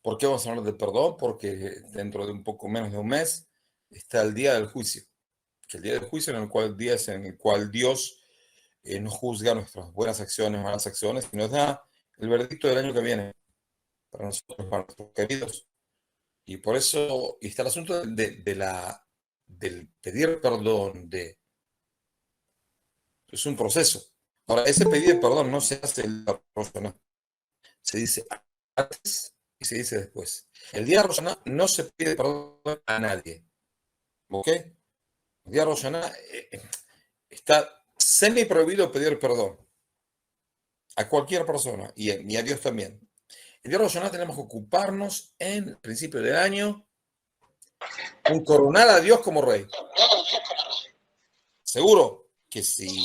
¿Por qué vamos a hablar de perdón? Porque dentro de un poco menos de un mes está el día del juicio. Que el día del juicio día en el cual Dios nos juzga nuestras buenas acciones, malas acciones y nos da el veredicto del año que viene para nosotros, para nuestros queridos. Y por eso y está el asunto del pedir perdón, es un proceso. Ahora, ese pedir perdón no se hace el día de Rosh Hashanah, se dice antes y se dice después. El día de Rosh Hashanah no se pide perdón a nadie, ¿ok? El día de Rosh Hashanah está semi prohibido pedir perdón a cualquier persona y a Dios también. El día de Rosh Hashanah tenemos que ocuparnos en el principio del año en coronar a Dios como rey. Seguro que si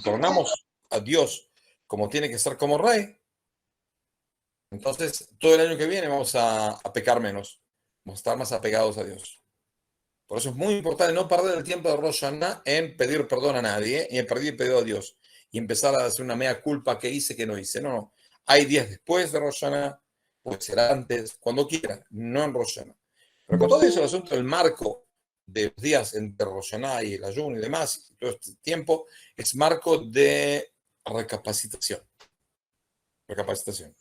coronamos a Dios como tiene que ser como rey, entonces todo el año que viene vamos a pecar menos, vamos a estar más apegados a Dios. Por eso es muy importante no perder el tiempo de Rosh Hashanah en pedir perdón a nadie y en pedir perdón a Dios y empezar a hacer una mea culpa que hice, que no hice. No, no. Hay días después de Rosh Hashanah, puede ser antes, cuando quiera, no en Rosh Hashanah. Pero con todo eso, el asunto del marco de los días entre Rosh Hashanah y el ayuno y demás, y todo este tiempo, es marco de recapacitación. Recapacitación.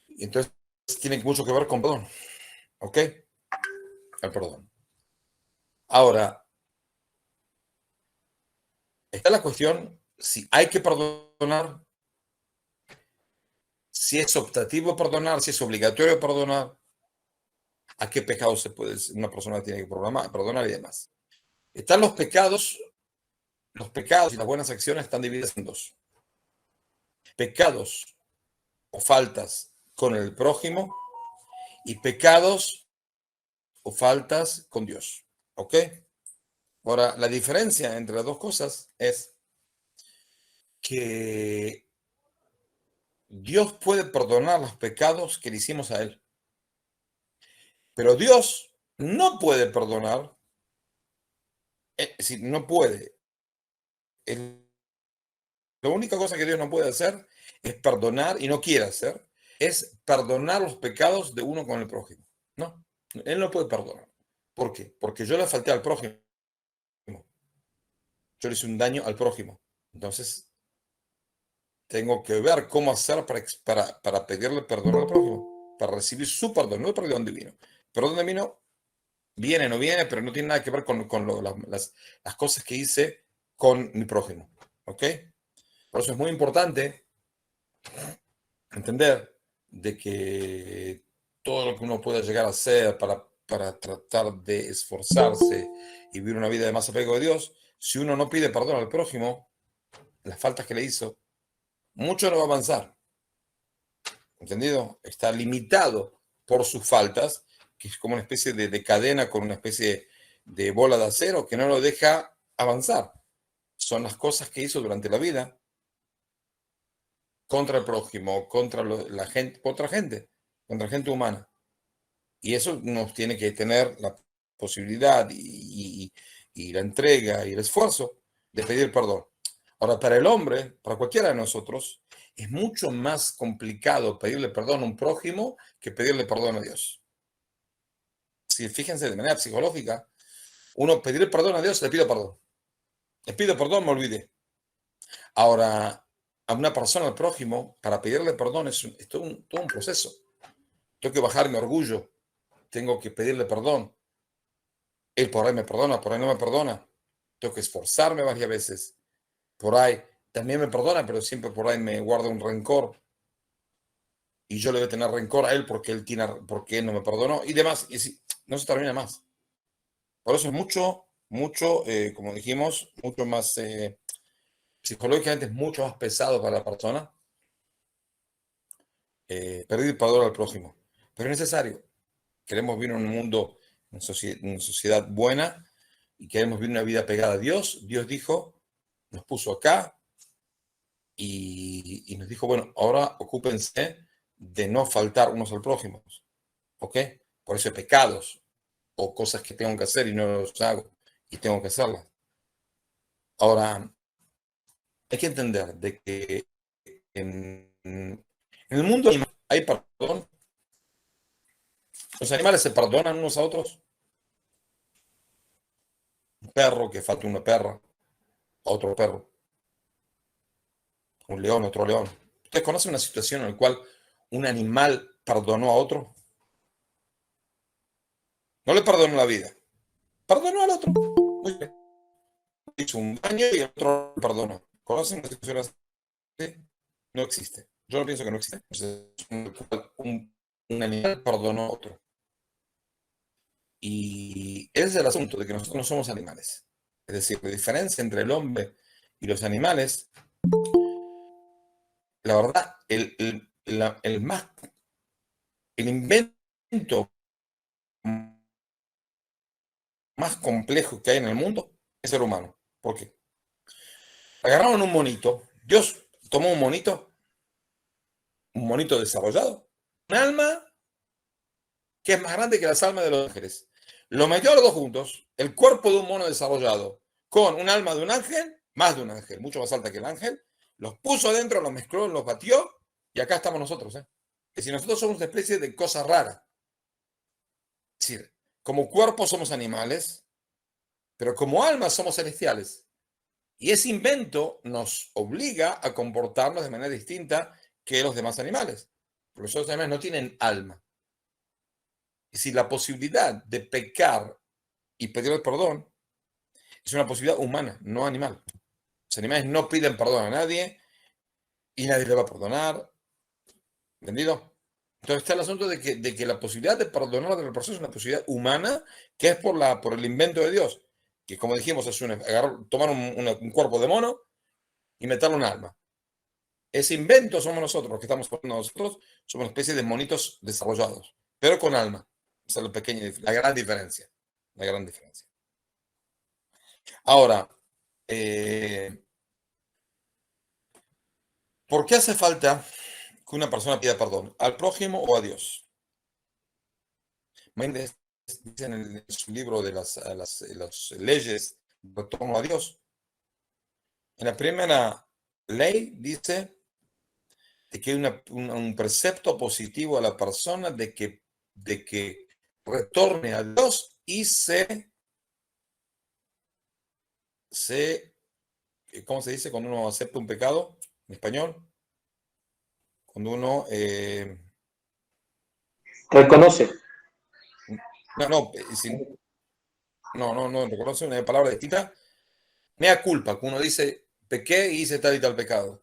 Y entonces tiene mucho que ver con perdón. ¿Ok? El perdón. Ahora, está la cuestión si hay que perdonar, si es optativo perdonar, si es obligatorio perdonar, a qué pecados una persona tiene que perdonar y demás. Están los pecados y las buenas acciones están divididas en dos. Pecados o faltas con el prójimo y pecados o faltas con Dios. ¿Ok? Ahora, la diferencia entre las dos cosas es que Dios puede perdonar los pecados que le hicimos a Él. Pero Dios no puede perdonar, es decir, no puede. La única cosa que Dios no puede hacer es perdonar y no quiere hacer, es perdonar los pecados de uno con el prójimo. No, Él no puede perdonar. ¿Por qué? Porque yo le falté al prójimo. Yo le hice un daño al prójimo. Entonces, tengo que ver cómo hacer para pedirle perdón al prójimo, para recibir su perdón, no el perdón divino. Perdón divino viene, no viene, pero no tiene nada que ver con las cosas que hice con mi prójimo. ¿Ok? Por eso es muy importante entender de que todo lo que uno pueda llegar a hacer para tratar de esforzarse y vivir una vida de más apego a Dios, si uno no pide perdón al prójimo, las faltas que le hizo, mucho no va a avanzar. ¿Entendido? Está limitado por sus faltas, que es como una especie de cadena con una especie de bola de acero que no lo deja avanzar. Son las cosas que hizo durante la vida contra el prójimo, contra la gente, contra gente humana. Y eso nos tiene que tener la posibilidad y la entrega y el esfuerzo de pedir perdón. Ahora, para el hombre, para cualquiera de nosotros, es mucho más complicado pedirle perdón a un prójimo que pedirle perdón a Dios. Si fíjense de manera psicológica, uno pedirle perdón a Dios, le pido perdón. Le pido perdón, me olvidé. Ahora, a una persona, al prójimo, para pedirle perdón es todo un proceso. Tengo que bajar mi orgullo, tengo que pedirle perdón. Él por ahí me perdona, por ahí no me perdona. Tengo que esforzarme varias veces. Por ahí también me perdona, pero siempre por ahí me guarda un rencor. Y yo le voy a tener rencor a él porque él no me perdonó y demás. Y así, no se termina más. Por eso es mucho, como dijimos, mucho más, psicológicamente es mucho más pesado para la persona pedir perdón al prójimo. Pero es necesario. Queremos vivir en un mundo, en una sociedad buena y queremos vivir una vida pegada a Dios. Dios dijo, nos puso acá y nos dijo, bueno, ahora ocúpense de no faltar unos al prójimo. ¿Ok? Por eso hay pecados o cosas que tengo que hacer y no los hago y tengo que hacerlas. Ahora, hay que entender de que en el mundo animal hay perdón. Los animales se perdonan unos a otros. Un perro que falta una perra, a otro perro. Un león, otro león. ¿Usted conoce una situación en la cual un animal perdonó a otro? No le perdonó la vida, perdonó al otro. Muy bien. Hizo un daño y el otro lo perdonó. ¿Conocen una situación así? No existe. Yo no pienso que no existe. Un animal perdonó a otro. Y ese es el asunto de que nosotros no somos animales. Es decir, la diferencia entre el hombre y los animales, la verdad, el invento más complejo que hay en el mundo es el ser humano. ¿Por qué? Agarraron un monito. Dios tomó un monito desarrollado, un alma que es más grande que las almas de los ángeles. Lo metió a los dos juntos, el cuerpo de un mono desarrollado, con un alma de un ángel, más de un ángel, mucho más alta que el ángel, los puso adentro, los mezcló, los batió, y acá estamos nosotros. Es decir, nosotros somos una especie de cosa rara. Es decir, como cuerpo somos animales, pero como almas somos celestiales. Y ese invento nos obliga a comportarnos de manera distinta que los demás animales. Porque los otros animales no tienen alma. Es decir, la posibilidad de pecar y pedir el perdón es una posibilidad humana, no animal. Los animales no piden perdón a nadie y nadie le va a perdonar. ¿Entendido? Entonces está el asunto de que la posibilidad de perdonar a otra persona es una posibilidad humana que es por el invento de Dios. Que como dijimos, es tomar un cuerpo de mono y meterle un alma. Ese invento somos nosotros, los que estamos poniendo nosotros, somos una especie de monitos desarrollados, pero con alma. Esa es la gran diferencia. La gran diferencia. Ahora, ¿por qué hace falta que una persona pida perdón? ¿Al prójimo o a Dios? Méndez dice en su libro de las leyes de retorno a Dios. En la primera ley dice de que hay un precepto positivo a la persona de que retorne a Dios y ¿cómo se dice? Cuando uno acepta un pecado en español, cuando uno, Reconoce. no, no, reconoce una palabra distinta, mea culpa, que uno dice, pequé y hice tal y tal pecado.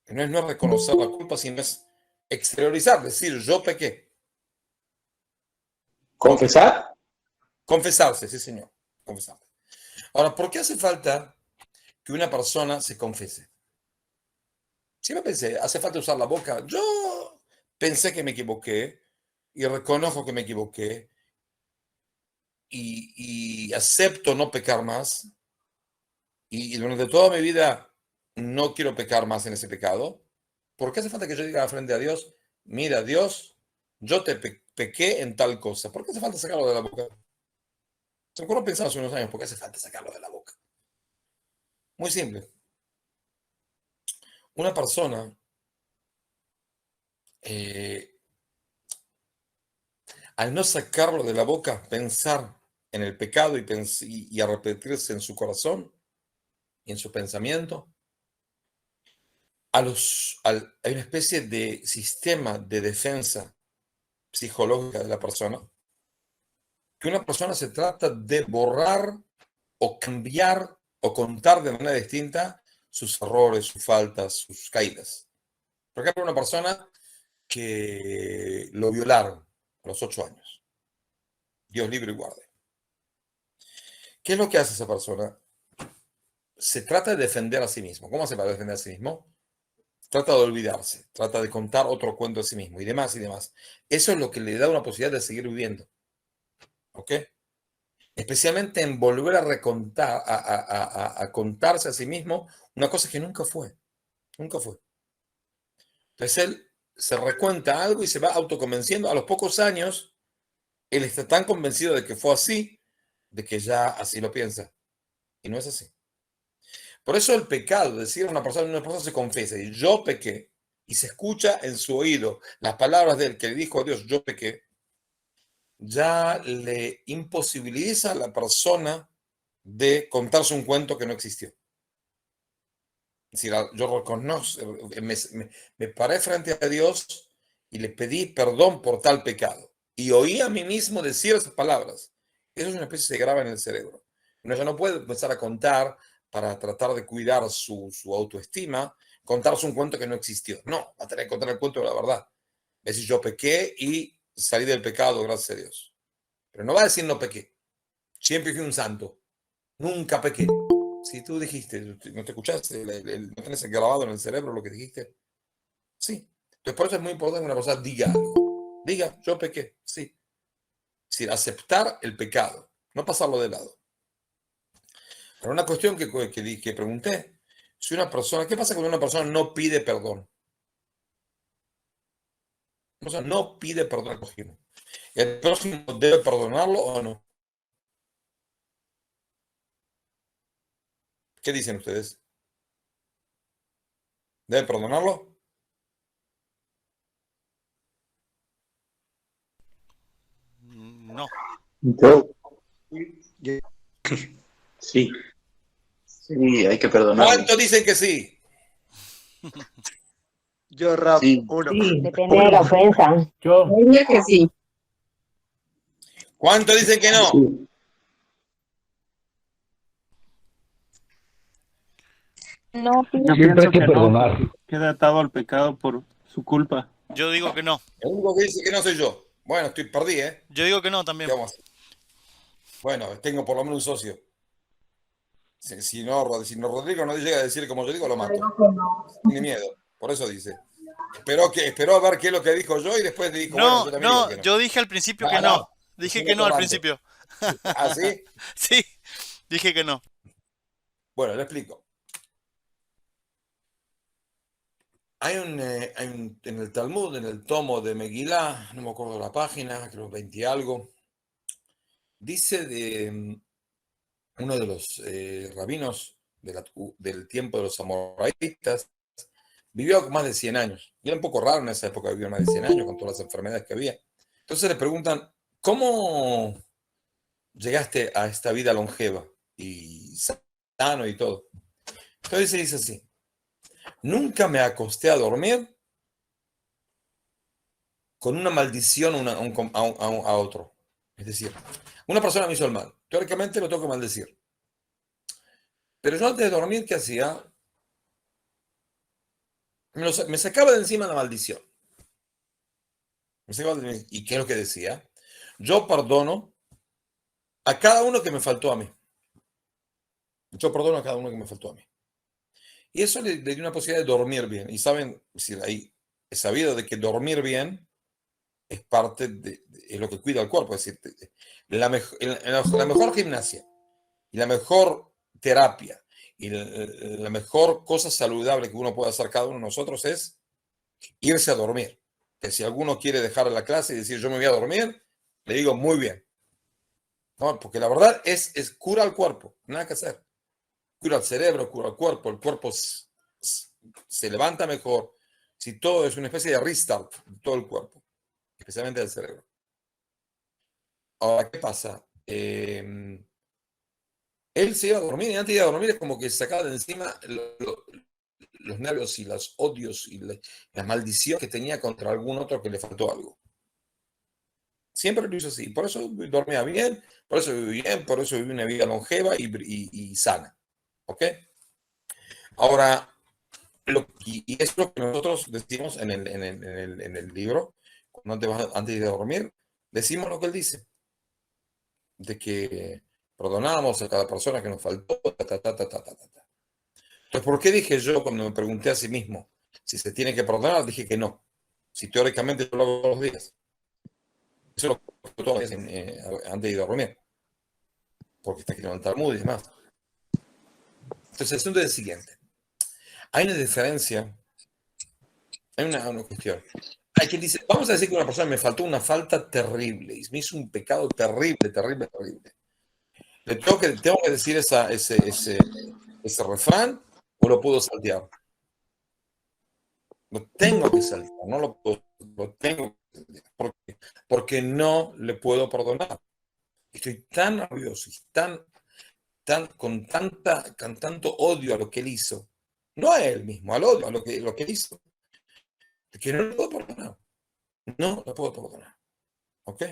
No es reconocer la culpa, sino es exteriorizar, decir, yo pequé. Confesar. Confesarse, sí, señor, confesarse. Ahora, ¿por qué hace falta que una persona se confese? Siempre pensé, hace falta usar la boca. Yo pensé que me equivoqué y reconozco que me equivoqué y acepto no pecar más y durante toda mi vida no quiero pecar más en ese pecado. ¿Por qué hace falta que yo diga frente a Dios, mira, Dios, yo te pequé en tal cosa? ¿Por qué hace falta sacarlo de la boca? Se me ocurrió pensar hace unos años, ¿por qué hace falta sacarlo de la boca? Muy simple. Una persona eh, al no sacarlo de la boca, pensar en el pecado y arrepentirse en su corazón y en su pensamiento, hay una especie de sistema de defensa psicológica de la persona, que una persona se trata de borrar o cambiar o contar de manera distinta sus errores, sus faltas, sus caídas. Por ejemplo, una persona que lo violaron a los 8 años. Dios libre y guarde. ¿Qué es lo que hace esa persona? Se trata de defender a sí mismo. ¿Cómo hace para defender a sí mismo? Trata de olvidarse, trata de contar otro cuento de sí mismo y demás y demás. Eso es lo que le da una posibilidad de seguir viviendo. ¿Ok? Especialmente en volver a recontar, a contarse a sí mismo una cosa que nunca fue. Nunca fue. Entonces él se recuenta algo y se va autoconvenciendo. A los pocos años, él está tan convencido de que fue así, de que ya así lo piensa. Y no es así. Por eso el pecado, decir a una persona se confiesa y yo pequé, y se escucha en su oído las palabras del que le dijo a Dios, yo pequé, ya le imposibiliza a la persona de contarse un cuento que no existió. Es decir, yo reconozco, me paré frente a Dios y le pedí perdón por tal pecado. Y oí a mí mismo decir esas palabras. Eso es una especie de graba en el cerebro. Uno ya no puede empezar a contar para tratar de cuidar su autoestima, contarse un cuento que no existió. No, va a tener que contar el cuento de la verdad. Es decir, yo pequé y salí del pecado, gracias a Dios. Pero no va a decir no pequé. Siempre fui un santo. Nunca pequé. Si tú dijiste, no te escuchaste, no tienes grabado en el cerebro lo que dijiste. Sí. Entonces, por eso es muy importante que una persona diga algo. Diga, yo pequé. Sí. Es decir, aceptar el pecado, no pasarlo de lado. Pero una cuestión que pregunté, si una persona, ¿qué pasa cuando una persona no pide perdón? O sea, no pide perdón al prójimo. ¿El prójimo debe perdonarlo o no? ¿Qué dicen ustedes? ¿Debe perdonarlo? No. Yo, sí, sí, hay que perdonarlo. ¿Cuántos dicen que sí? Yo, Rap, Sí. uno. Sí, depende de la ofensa. Yo diría que sí. ¿Cuántos dicen que no? Sí. No, Siempre hay que perdonar. Queda atado al pecado por su culpa. Yo digo que no. El único que dice que no soy yo. Bueno, perdí, ¿eh? Yo digo que no también. ¿Qué vamos a hacer? Bueno, tengo por lo menos un socio. Si no Rodrigo no llega a decir como yo digo, lo mato. Ni miedo. Por eso dice. Esperó a ver qué es lo que dijo yo y después le dijo, bueno, No, yo también digo no, que no. yo dije al principio que No, no. no. Dije Es que no al ignorante. principio. ¿Ah, sí? Sí, dije que no. Bueno, le explico. En el Talmud, en el tomo de Megilá, no me acuerdo la página, creo 20 y algo, dice de uno de los rabinos del tiempo de los amorraitas, vivió más de 100 años. Y era un poco raro en esa época vivir más de 100 años con todas las enfermedades que había. Entonces le preguntan, ¿cómo llegaste a esta vida longeva y sano y todo? Entonces se dice así, nunca me acosté a dormir con una maldición a otro. Es decir, una persona me hizo el mal. Teóricamente lo tengo que maldecir. Pero yo antes de dormir, ¿qué hacía? Me sacaba de encima la maldición. ¿Y qué es lo que decía? Yo perdono a cada uno que me faltó a mí. Yo perdono a cada uno que me faltó a mí. Y eso le dio una posibilidad de dormir bien. Y saben, ahí es sabido de que dormir bien es parte es lo que cuida el cuerpo. Es decir, la mejor gimnasia y la mejor terapia y la mejor cosa saludable que uno puede hacer cada uno de nosotros es irse a dormir. Que si alguno quiere dejar la clase y decir yo me voy a dormir, le digo muy bien. No, porque la verdad es cura al cuerpo, nada que hacer. Cura el cerebro, cura el cuerpo se levanta mejor. Si todo es una especie de restart de todo el cuerpo, especialmente del cerebro. Ahora, ¿qué pasa? Él se iba a dormir y antes de ir a dormir es como que sacaba de encima los nervios y los odios y la maldición que tenía contra algún otro que le faltó algo. Siempre lo hizo así. Por eso dormía bien, por eso viví bien, por eso viví una vida longeva y sana. ¿Ok? Ahora, y es lo que nosotros decimos en el libro, antes de dormir, decimos lo que él dice, de que perdonamos a cada persona que nos faltó, Entonces, ¿por qué dije yo cuando me pregunté a sí mismo si se tiene que perdonar? Dije que no. Si teóricamente yo lo hago todos los días. Eso lo hago todos los días antes de ir a dormir. Porque está escrito en el Talmud y demás. Entonces, el asunto es el siguiente. Hay una diferencia, hay una cuestión. Hay quien dice, vamos a decir que una persona me faltó una falta terrible, y me hizo un pecado terrible. Le tengo que decir ese ese refrán o lo puedo saltear. Lo tengo que saltear, no lo puedo, lo tengo que saltear. ¿Por qué? Porque no le puedo perdonar. Estoy tan nervioso y con tanto odio a lo que él hizo. No a él mismo, al odio, a lo que él hizo. Que no lo puedo perdonar. No lo puedo perdonar. ¿Ok?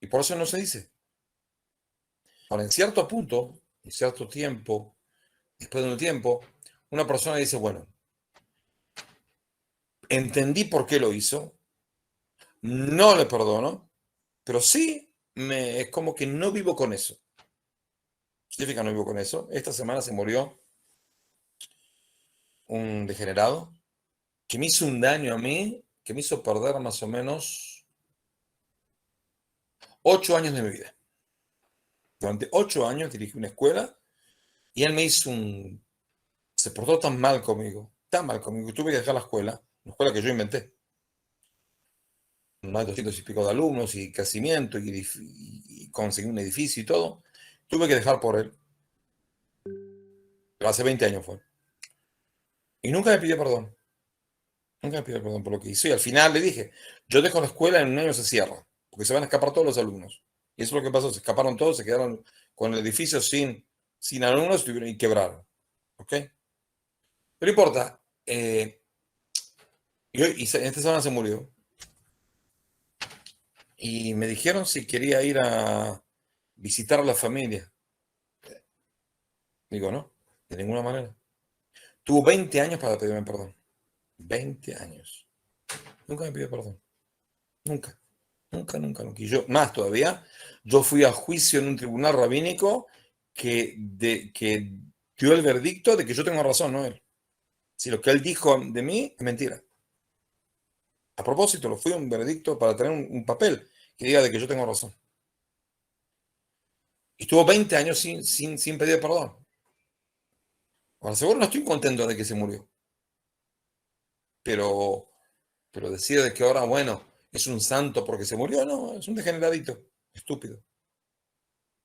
Y por eso no se dice. Ahora, en cierto punto, en cierto tiempo, después de un tiempo, una persona dice, bueno, entendí por qué lo hizo, no le perdono, pero sí es como que no vivo con eso. ¿Qué significa no vivo con eso? Esta semana se murió un degenerado que me hizo un daño a mí, que me hizo perder más o menos 8 años de mi vida. Durante 8 años dirigí una escuela y él me hizo se portó tan mal conmigo, que tuve que dejar la escuela que yo inventé. Más de 200 y pico de alumnos y crecimiento y conseguí un edificio y todo. Tuve que dejar por él. Pero hace 20 años fue. Y nunca me pidió perdón. Nunca me pidió perdón por lo que hizo. Y al final le dije, yo dejo la escuela, en un año se cierra, porque se van a escapar todos los alumnos. Y eso es lo que pasó, se escaparon todos, se quedaron con el edificio sin alumnos y quebraron. ¿Ok? Pero no importa. Y esta semana se murió. Y me dijeron si quería ir a visitar a la familia. Digo, no, de ninguna manera. Tuvo 20 años para pedirme perdón. 20 años. Nunca me pidió perdón. Nunca. Nunca, nunca, nunca. Y yo, más todavía, yo fui a juicio en un tribunal rabínico que dio el veredicto de que yo tengo razón, no él. Si lo que él dijo de mí es mentira. A propósito, lo fui a un veredicto para tener un papel que diga de que yo tengo razón. Y estuvo 20 años sin pedir perdón. Ahora, seguro no estoy contento de que se murió. Pero decir de que ahora, bueno, es un santo porque se murió, no, es un degeneradito, estúpido.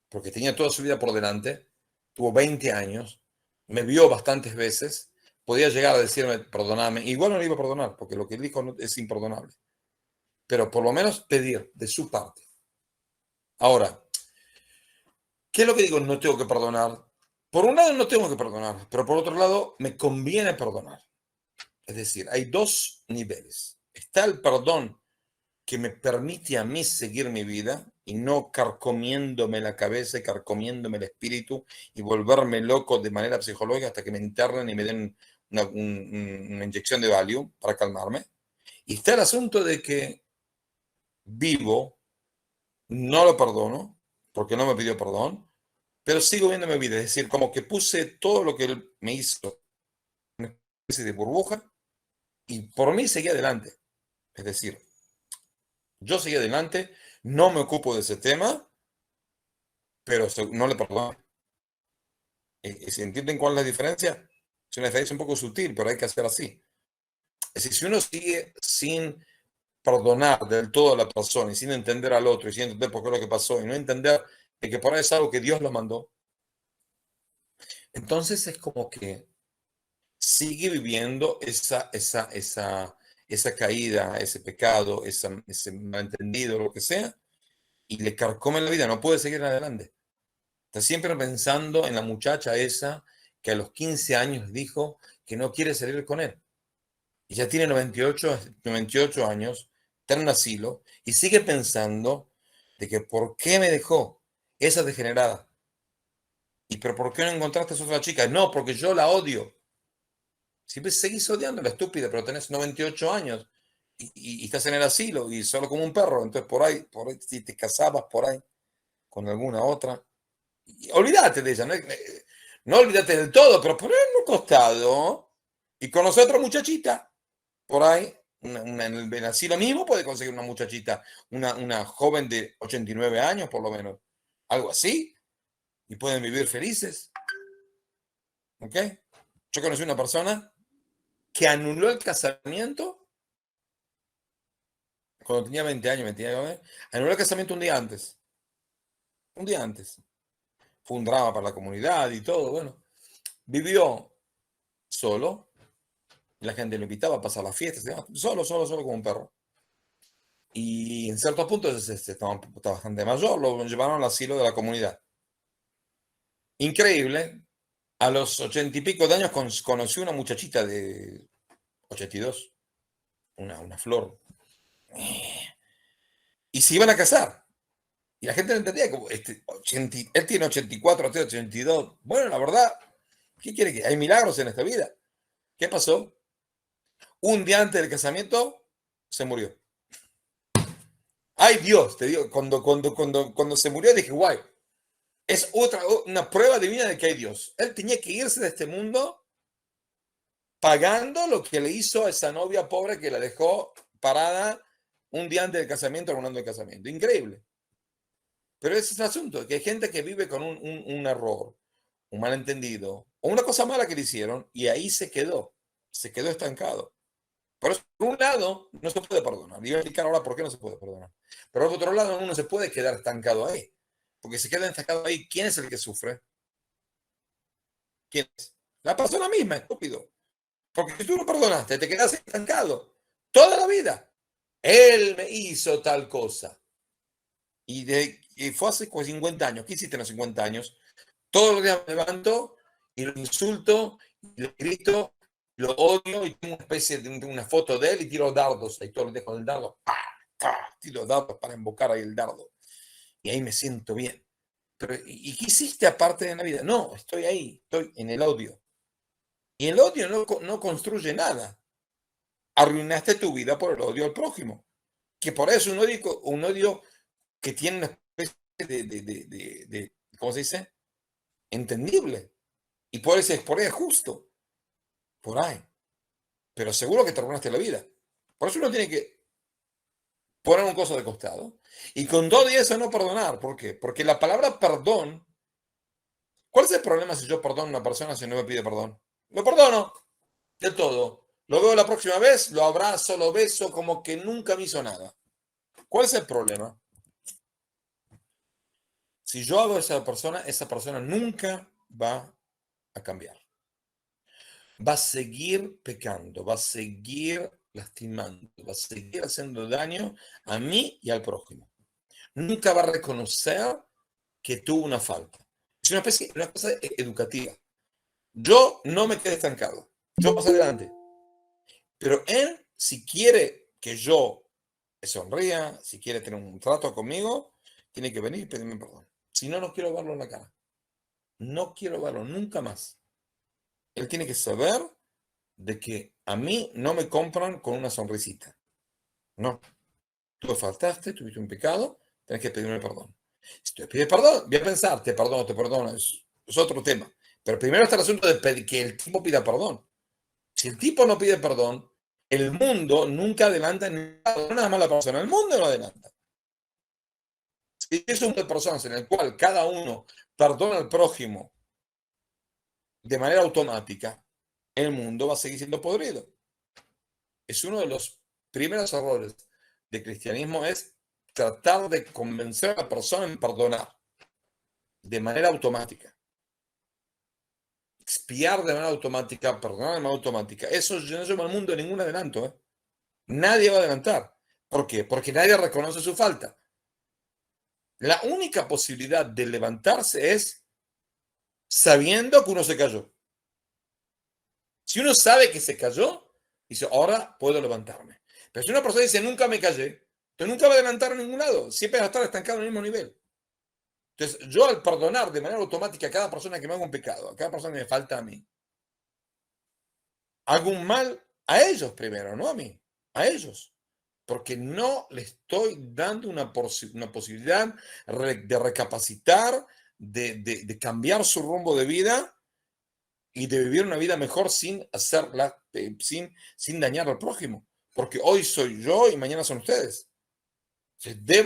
Porque tenía toda su vida por delante, tuvo 20 años, me vio bastantes veces, podía llegar a decirme, perdoname, igual no le iba a perdonar, porque lo que él dijo es imperdonable. Pero por lo menos pedir de su parte. Ahora, ¿qué es lo que digo? No tengo que perdonar. Por un lado no tengo que perdonar, pero por otro lado me conviene perdonar. Es decir, hay dos niveles. Está el perdón que me permite a mí seguir mi vida y no carcomiéndome la cabeza y carcomiéndome el espíritu y volverme loco de manera psicológica hasta que me internen y me den una inyección de Valium para calmarme. Y está el asunto de que vivo, no lo perdono, porque no me pidió perdón, pero sigo viendo mi vida. Es decir, como que puse todo lo que él me hizo, una especie de burbuja, y por mí seguí adelante. Es decir, yo seguí adelante, no me ocupo de ese tema, pero no le perdono. ¿Se entienden cuál es la diferencia? Es una diferencia un poco sutil, pero hay que hacer así. Es decir, si uno sigue sin perdonar del todo a la persona y sin entender al otro y sin entender por qué es lo que pasó y no entender de que por ahí es algo que Dios lo mandó, entonces es como que sigue viviendo esa caída, ese pecado, ese malentendido, lo que sea, y le carcome la vida, no puede seguir adelante. Está siempre pensando en la muchacha esa que a los 15 años dijo que no quiere salir con él. Y ya tiene 98 años, está en un asilo y sigue pensando de que ¿por qué me dejó esa degenerada? ¿Y pero por qué no encontraste a esa otra chica? No, porque yo la odio. Siempre seguís odiando a la estúpida, pero tenés 98 años y estás en el asilo y solo como un perro. Entonces por ahí, si te casabas por ahí con alguna otra, olvídate de ella, no olvídate del todo, pero poner en un costado y conocer a otra muchachita por ahí, en el asilo mismo puede conseguir una muchachita, una joven de 89 años por lo menos, algo así, y pueden vivir felices. ¿Ok? Yo conocí una persona que anuló el casamiento cuando tenía 20 años, anuló el casamiento un día antes. Un día antes. fue un drama para la comunidad y todo, bueno. Vivió solo, la gente lo invitaba a pasar las fiestas, solo como un perro. Y en ciertos puntos estaba bastante mayor, lo llevaron al asilo de la comunidad. Increíble, a los 80 y pico de años conoció una muchachita de 82, una flor, y se iban a casar. Y la gente no entendía, como él tiene 84, tiene 82. Bueno, la verdad, ¿qué quiere que? Hay milagros en esta vida. ¿Qué pasó? Un día antes del casamiento se murió. Ay Dios, te digo, cuando se murió dije, guay, es una prueba divina de que hay Dios. Él tenía que irse de este mundo pagando lo que le hizo a esa novia pobre que la dejó parada un día antes del casamiento, arruinando el casamiento. Increíble. Pero ese es el asunto, que hay gente que vive con un error, un malentendido, o una cosa mala que le hicieron, y ahí se quedó estancado. Por eso, por un lado, no se puede perdonar. Y voy a explicar ahora por qué no se puede perdonar. Pero por otro lado, uno se puede quedar estancado ahí. Porque se queda estancado ahí, ¿quién es el que sufre? ¿Quién es? La persona misma, estúpido. Porque si tú no perdonaste, te quedas estancado toda la vida. Él me hizo tal cosa. Y fue hace 50 años. ¿Qué hiciste en los 50 años? Todos los días me levanto y lo insulto, y le grito, lo odio y tengo una especie de una foto de él y tiro dardos. Ahí todos los días con el dardo. ¡Pah! ¡Pah! Tiro dardos para invocar ahí el dardo. Y ahí me siento bien. Pero, ¿y qué hiciste aparte de la vida? No, estoy ahí, estoy en el odio. Y el odio no construye nada. Arruinaste tu vida por el odio al prójimo. Que por eso un odio que tiene una especie de ¿cómo se dice? Entendible. Y por eso es justo. Por ahí. Pero seguro que te arruinaste la vida. Por eso uno tiene que poner un coso de costado. Y con todo y eso no perdonar. ¿Por qué? Porque la palabra perdón. ¿Cuál es el problema si yo perdono a una persona si no me pide perdón? Lo perdono del todo. Lo veo la próxima vez, lo abrazo, lo beso, como que nunca me hizo nada. ¿Cuál es el problema? Si yo hago a esa persona nunca va a cambiar. Va a seguir pecando, va a seguir lastimando, va a seguir haciendo daño a mí y al prójimo. Nunca va a reconocer que tuvo una falta. Es una cosa educativa. Yo no me quedé estancado. Yo paso adelante. Pero él, si quiere que yo me sonría, si quiere tener un trato conmigo, tiene que venir y pedirme perdón. Si no, no quiero verlo en la cara. No quiero verlo nunca más. Él tiene que saber de que a mí no me compran con una sonrisita. No. Tú faltaste, tuviste un pecado, tienes que pedirme perdón. Si te pides perdón, voy a pensar, te perdono, es otro tema. Pero primero está el asunto de que el tipo pida perdón. Si el tipo no pide perdón, el mundo nunca adelanta nada, no nada más la persona, el mundo no adelanta. Si es un mundo de personas en el cual cada uno perdona al prójimo de manera automática, el mundo va a seguir siendo podrido. Es uno de los primeros errores del cristianismo, es tratar de convencer a la persona en perdonar de manera automática. Expiar de manera automática, perdonar de manera automática. Eso no lleva al mundo de ningún adelanto. Nadie va a adelantar. ¿Por qué? Porque nadie reconoce su falta. La única posibilidad de levantarse es sabiendo que uno se cayó. Si uno sabe que se cayó, dice, ahora puedo levantarme. Pero si una persona dice, nunca me cayé, entonces nunca va a adelantar a ningún lado. Siempre va a estar estancado en el mismo nivel. Entonces, yo al perdonar de manera automática a cada persona que me haga un pecado, a cada persona que me falta a mí, hago un mal a ellos primero, no a mí, a ellos. Porque no le estoy dando una posibilidad de recapacitar, de cambiar su rumbo de vida y de vivir una vida mejor sin hacerla, sin dañar al prójimo. Porque hoy soy yo y mañana son ustedes. Entonces,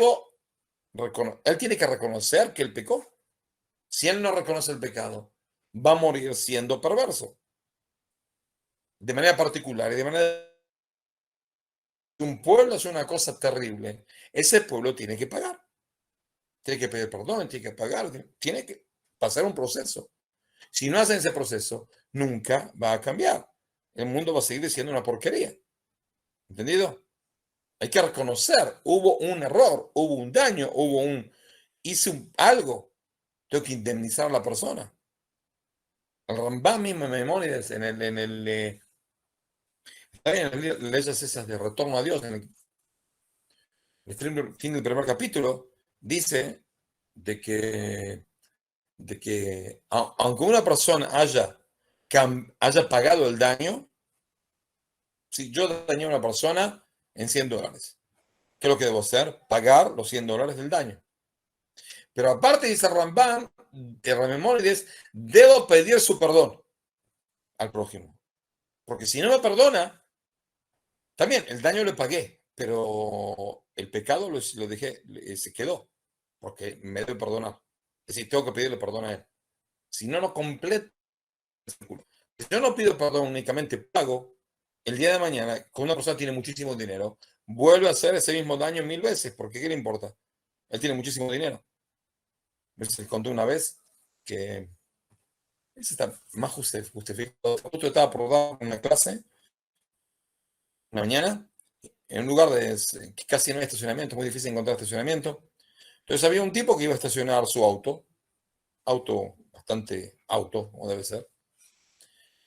él tiene que reconocer que él pecó. Si él no reconoce el pecado, va a morir siendo perverso. De manera particular y de manera... Un pueblo hace una cosa terrible, ese pueblo tiene que pagar. Tiene que pedir perdón, tiene que pagar, tiene que... pasar un proceso. Si no hacen ese proceso, nunca va a cambiar. El mundo va a seguir siendo una porquería. ¿Entendido? Hay que reconocer, hubo un error, hubo un daño, hice algo. Tengo que indemnizar a la persona. El Rambam mismo en Maimónides, en leyes esas de retorno a Dios, en el fin del primer capítulo, dice de que aunque una persona haya pagado el daño, si yo dañé a una persona en $100, ¿qué es lo que debo hacer? Pagar los $100 del daño. Pero aparte dice Rambam, de Maimónides, debo pedir su perdón al prójimo. Porque si no me perdona, también el daño lo pagué, pero el pecado lo dejé, se quedó, porque me debe perdonar. Es decir, tengo que pedirle perdón a él. Si no, no completo. Si yo no pido perdón, únicamente pago, el día de mañana, cuando una persona tiene muchísimo dinero, vuelve a hacer ese mismo daño 1000 veces, porque ¿qué le importa? Él tiene muchísimo dinero. Les conté una vez que eso está más justificado. Justo estaba por dar una clase una mañana en un lugar que casi no hay estacionamiento, es muy difícil encontrar estacionamiento. Entonces había un tipo que iba a estacionar su auto bastante auto, como debe ser,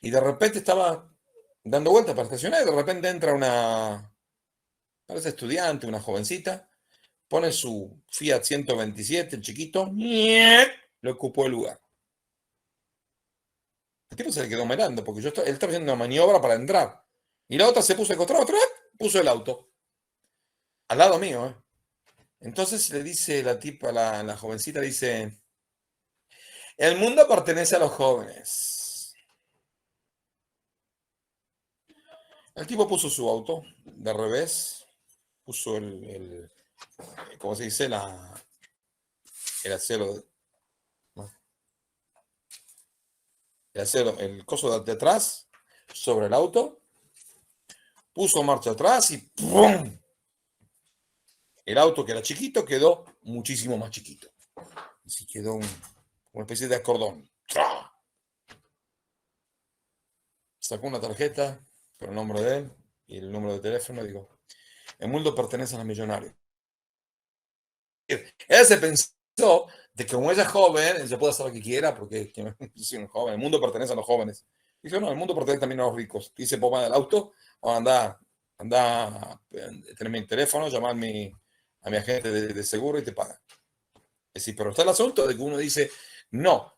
y de repente estaba dando vueltas para estacionar y de repente entra parece estudiante, una jovencita, pone su Fiat 127, el chiquito, le ocupó el lugar. El tipo se le quedó mirando porque él estaba haciendo una maniobra para entrar. Y la otra se puso contra otra, puso el auto. Al lado mío, ¿eh? Entonces le dice la tipa, la jovencita, dice, el mundo pertenece a los jóvenes. El tipo puso su auto de revés, puso ¿cómo se dice? El acero, el coso de atrás sobre el auto, puso marcha atrás y ¡pum! El auto que era chiquito quedó muchísimo más chiquito. Así quedó una especie de acordón. ¡Tra! Sacó una tarjeta con el nombre de él y el número de teléfono y digo, el mundo pertenece a los millonarios. Él se pensó de que como ella es joven, ella puede hacer lo que quiera porque es un joven. El mundo pertenece a los jóvenes. Dice, no, el mundo pertenece también a los ricos. Dice, papá del auto, anda a tener mi teléfono, llamar a mi agente de seguro y te paga. Es decir, pero está el asunto de que uno dice, no,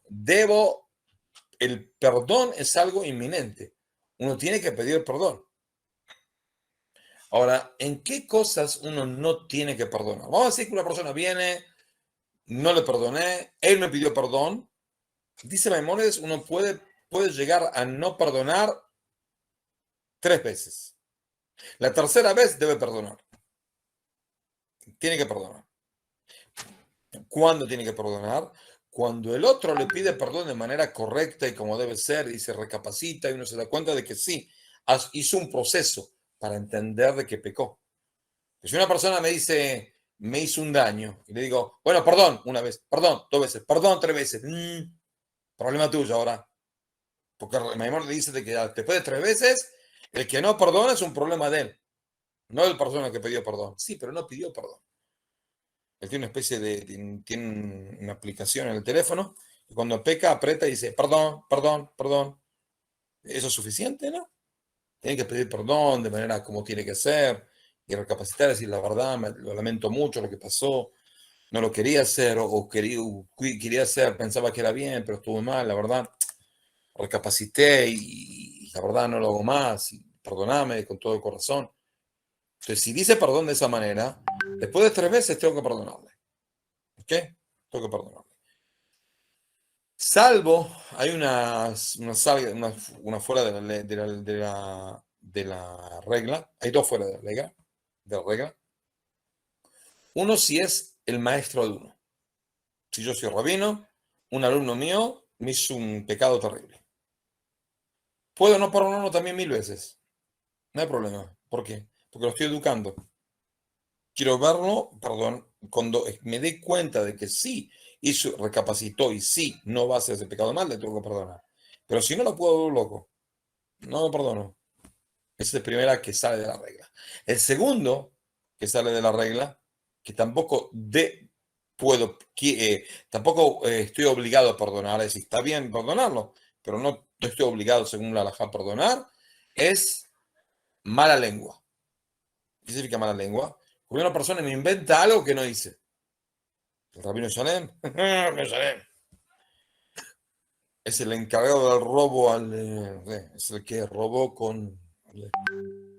el perdón es algo inminente. Uno tiene que pedir perdón. Ahora, ¿en qué cosas uno no tiene que perdonar? Vamos a decir que una persona viene, no le perdoné, él me pidió perdón. Dice Maimónides, uno puede llegar a no perdonar 3 veces. La tercera vez debe perdonar. Tiene que perdonar. ¿Cuándo tiene que perdonar? Cuando el otro le pide perdón de manera correcta y como debe ser y se recapacita y uno se da cuenta de que sí, hizo un proceso para entender de que pecó. Si una persona me dice, me hizo un daño, y le digo, bueno, perdón, una vez, perdón, 2 veces, perdón, 3 veces, problema tuyo ahora. Porque el Maimón le dice de que después de 3 veces, el que no perdona es un problema de él, no de la persona que pidió perdón. Sí, pero no pidió perdón. Él tiene una especie tiene una aplicación en el teléfono, y cuando peca, aprieta y dice, perdón, perdón, perdón. ¿Eso es suficiente, no? Tiene que pedir perdón de manera como tiene que ser, y recapacitar, decir la verdad, lo lamento mucho lo que pasó, no lo quería hacer, o quería hacer, pensaba que era bien, pero estuve mal, la verdad, recapacité y la verdad no lo hago más, y perdoname con todo el corazón. Entonces, si dice perdón de esa manera, después de 3 veces tengo que perdonarle. ¿Ok? Tengo que perdonarle. Salvo, hay una fuera de la regla, hay 2 fuera de la regla. Uno si es el maestro de uno. Si yo soy rabino, un alumno mío me hizo un pecado terrible. Puedo no perdonarlo también 1000 veces. No hay problema. ¿Por qué? Porque lo estoy educando. Quiero verlo, perdón, cuando me dé cuenta de que sí, recapacitó y sí, no va a hacer ese pecado mal, le tengo que perdonar. Pero si no lo puedo, loco, no lo perdono. Ese es el primera que sale de la regla. El segundo que sale de la regla, que tampoco tampoco estoy obligado a perdonar, es decir, está bien perdonarlo, pero no estoy obligado, según la halajá, a perdonar, es mala lengua. ¿Qué significa mala lengua? Cuando una persona me inventa algo que no dice. El rabino Shalem, es el encargado del robo es el que robó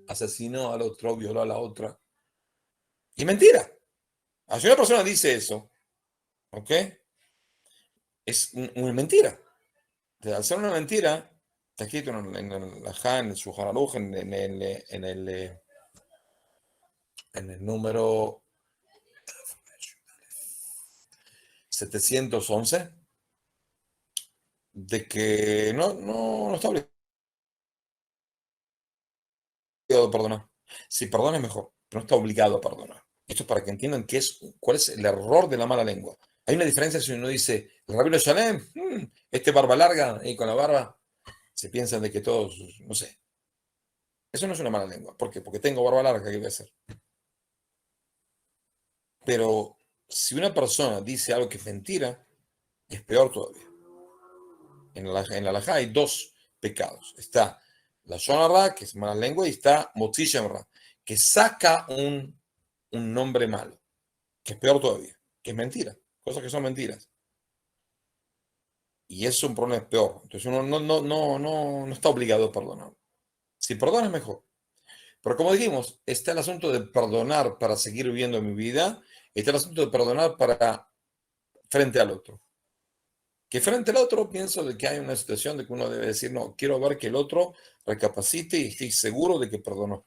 asesinó al otro, violó a la otra. Y mentira. Si una persona dice eso, ¿ok? Es una mentira. Al ser una mentira, está escrito en el Lajá, en el Shulchan Aruch, en el número 711, de que no está obligado a perdonar. Si perdona es mejor, pero no está obligado a perdonar. Esto es para que entiendan cuál es el error de la mala lengua. Hay una diferencia si uno dice, el rabino Shalem, este barba larga, y con la barba, se piensan de que todos, no sé. Eso no es una mala lengua. ¿Por qué? Porque tengo barba larga, ¿qué voy a hacer? Pero si una persona dice algo que es mentira, es peor todavía. En la halajá hay dos pecados. Está la Shon Ra, que es mala lengua, y está Motzi Shem Ra, que saca un nombre malo, que es peor todavía, que es mentira, cosas que son mentiras. Y eso es un problema peor. Entonces uno no está obligado a perdonar. Si perdona es mejor. Pero como dijimos, está el asunto de perdonar para seguir viviendo mi vida, está el asunto de perdonar para frente al otro. Que frente al otro pienso de que hay una situación de que uno debe decir, no, quiero ver que el otro recapacite y estoy seguro de que perdonó.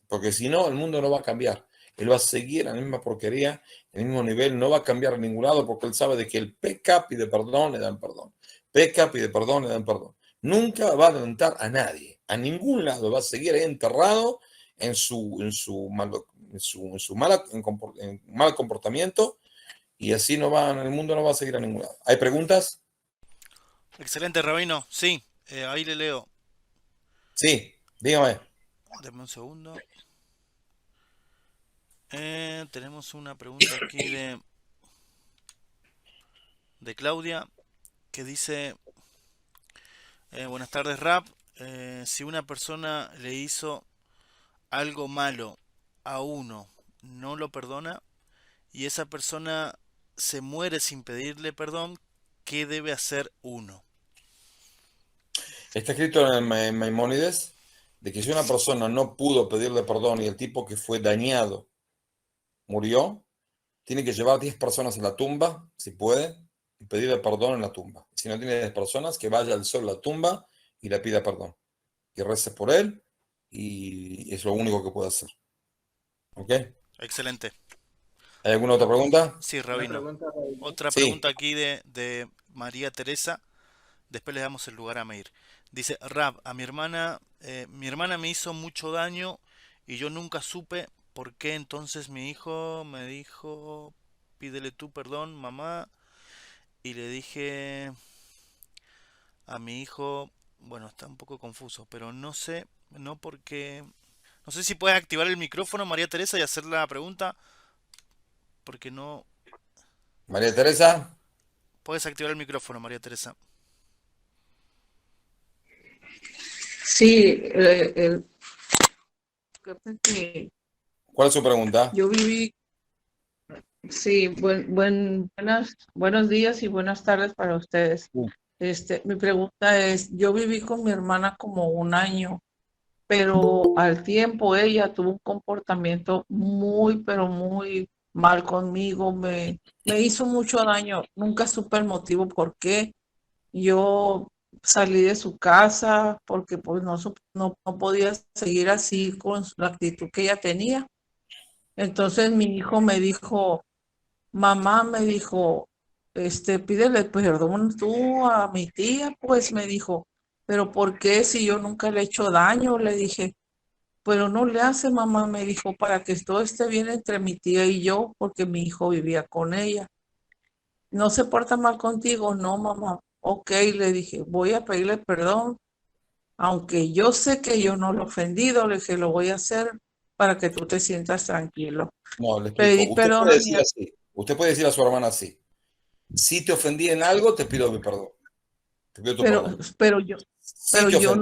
Porque si no, el mundo no va a cambiar. Él va a seguir en la misma porquería, en el mismo nivel, no va a cambiar a ningún lado porque él sabe de que el peca pide perdón, le dan perdón. Peca pide perdón, le dan perdón. Nunca va a alentar a nadie, a ningún lado. Va a seguir ahí enterrado en mal comportamiento y así el mundo no va a seguir a ningún lado. ¿Hay preguntas? Excelente, rabino. Sí, ahí le leo. Sí, dígame. Deme un segundo. Tenemos una pregunta aquí de Claudia que dice, buenas tardes, Rap. Si una persona le hizo algo malo a uno, no lo perdona y esa persona se muere sin pedirle perdón, ¿qué debe hacer uno? Está escrito en Maimónides de que si una persona no pudo pedirle perdón y el tipo que fue dañado murió, tiene que llevar 10 personas a la tumba, si puede, y pedirle perdón en la tumba. Si no tiene 10 personas, que vaya al sol a la tumba y le pida perdón. Y rece por él y es lo único que puede hacer. ¿Ok? Excelente. ¿Hay alguna otra pregunta? Sí, rabino. Otra Sí. pregunta aquí de María Teresa. Después le damos el lugar a Meir. Dice, Rab, a mi hermana me hizo mucho daño y yo nunca supe por qué. Entonces mi hijo me dijo, pídele tú perdón, mamá. Y le dije a mi hijo, bueno, está un poco confuso, pero no sé, no porque... No sé si puedes activar el micrófono, María Teresa, y hacer la pregunta, porque no... María Teresa. Puedes activar el micrófono, María Teresa. Sí, ¿Cuál es su pregunta? yo viví, sí, buenos días y buenas tardes para ustedes. Mi pregunta es, yo viví con mi hermana como un año, pero al tiempo ella tuvo un comportamiento pero muy mal conmigo, me hizo mucho daño, nunca supe el motivo por qué. Yo salí de su casa porque pues no podía seguir así con la actitud que ella tenía. Entonces mi hijo me dijo, mamá me dijo, pídele perdón tú a mi tía, pues me dijo, pero ¿por qué si yo nunca le he hecho daño? Le dije, pero no le hace, mamá, me dijo, para que todo esté bien entre mi tía y yo, porque mi hijo vivía con ella. ¿no se porta mal contigo? No, mamá. Ok, le dije, voy a pedirle perdón, aunque yo sé que yo no lo he ofendido, le dije, lo voy a hacer para que tú te sientas tranquilo. No, le explico. Pedí Usted perdón puede a decir así. Usted puede decir a su hermana así. Si te ofendí en algo, te pido mi perdón. Te pido tu pero, perdón. pero yo, Si pero te yo ofendí,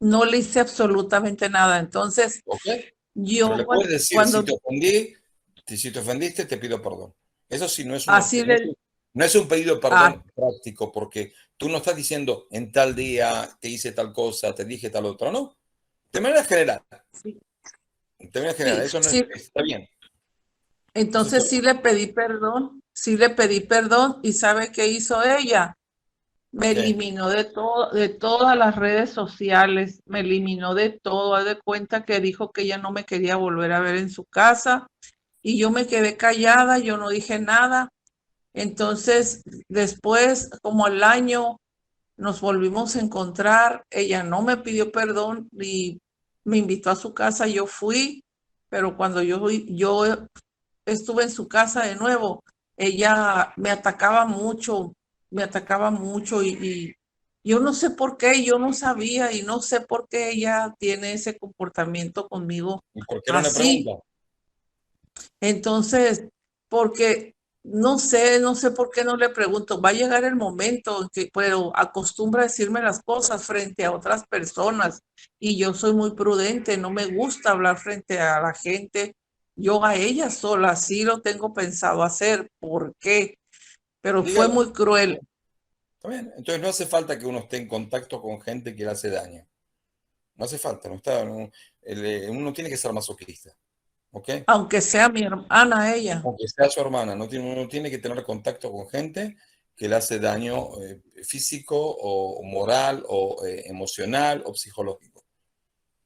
no le hice absolutamente nada. Entonces, ¿ok? Pero yo le puedes decir, si cuando te ofendí, si te ofendiste, te pido perdón. Eso sí, no es así le, no es un pedido de ah, perdón práctico, porque tú no estás diciendo en tal día te hice tal cosa, te dije tal otra, ¿no? De manera general, sí, sí, eso no sí, está bien. Eso está entonces bien. sí le pedí perdón y ¿sabe qué hizo ella? Me ¿Qué? eliminó de todas las redes sociales, me eliminó de todo, haz de cuenta que dijo que ella no me quería volver a ver en su casa y yo me quedé callada, yo no dije nada. Entonces, después, como al año, nos volvimos a encontrar, ella no me pidió perdón y me invitó a su casa, yo fui, pero cuando yo estuve en su casa de nuevo, ella me atacaba mucho y yo no sé por qué, yo no sabía y no sé por qué ella tiene ese comportamiento conmigo ¿Y por qué no le así. pregunta? Entonces, porque no sé por qué no le pregunto, va a llegar el momento en que, pero acostumbra a decirme las cosas frente a otras personas y yo soy muy prudente, no me gusta hablar frente a la gente. Yo a ella sola sí lo tengo pensado hacer. ¿Por qué? Pero fue Dígalo. muy cruel. Está bien. Entonces no hace falta que uno esté en contacto con gente que le hace daño. No hace falta. Uno tiene que ser masoquista. ¿Ok? Aunque sea mi hermana ella. Aunque sea su hermana, uno tiene que tener contacto con gente que le hace daño físico o moral o emocional o psicológico.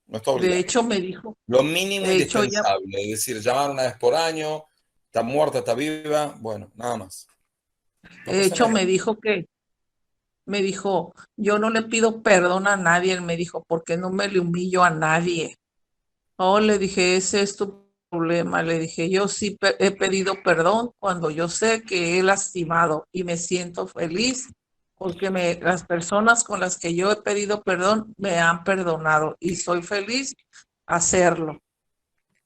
No está De obligado. hecho, me dijo, Lo mínimo de hecho, ella, indispensable, es decir, llamar una vez por año, está muerta, está viva, bueno, nada más. No de pasa hecho, nada. me dijo, yo no le pido perdón a nadie. Él me dijo, ¿por qué no me le humillo a nadie? Oh, le dije, ese es tu problema. Le dije, yo sí he pedido perdón cuando yo sé que he lastimado y me siento feliz porque las personas con las que yo he pedido perdón me han perdonado y soy feliz hacerlo.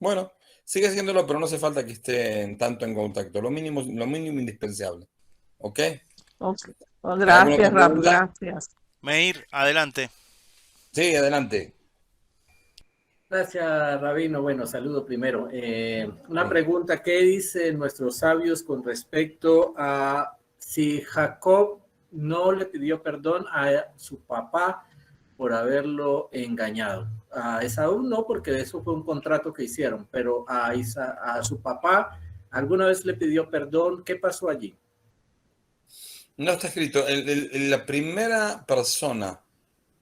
Bueno, sigue haciéndolo, pero no hace falta que estén tanto en contacto. Lo mínimo indispensable. ¿Ok? Ok. Oh, ¿Hay alguna otra gracias, Rap, pregunta? gracias. Meir, adelante. Sí, adelante. Gracias, Rabino. Bueno, saludo primero. Una Sí. pregunta, ¿qué dicen nuestros sabios con respecto a si Jacob no le pidió perdón a su papá por haberlo engañado? A Esaú no, porque eso fue un contrato que hicieron, pero a su papá, ¿alguna vez le pidió perdón? ¿Qué pasó allí? No está escrito. La primera persona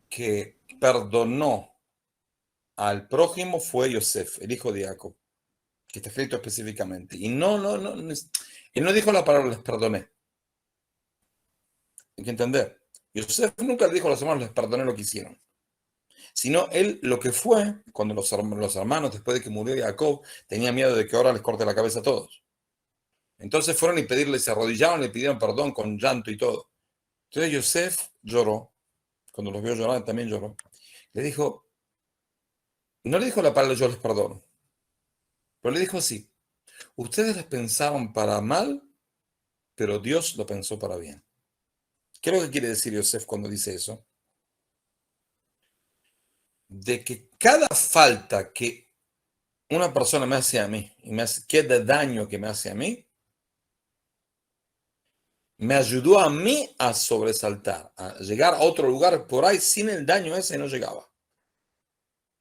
que perdonó al prójimo fue Yosef, el hijo de Jacob, que está escrito específicamente. Y él no dijo la palabra les perdoné. Hay que entender. Yosef nunca le dijo a los hermanos les perdoné lo que hicieron. Sino él lo que fue, cuando los hermanos, después de que murió Jacob, tenían miedo de que ahora les corte la cabeza a todos. Entonces fueron y pedirle, se arrodillaron, le pidieron perdón con llanto y todo. Entonces Yosef lloró, cuando los vio llorar también lloró. Le dijo, no le dijo la palabra yo les perdono, pero le dijo así, ustedes les pensaron para mal, pero Dios lo pensó para bien. ¿Qué es lo que quiere decir Yosef cuando dice eso? De que cada falta que una persona me hace a mí y qué daño que me hace a mí, me ayudó a mí a sobresaltar, a llegar a otro lugar por ahí sin el daño ese no llegaba.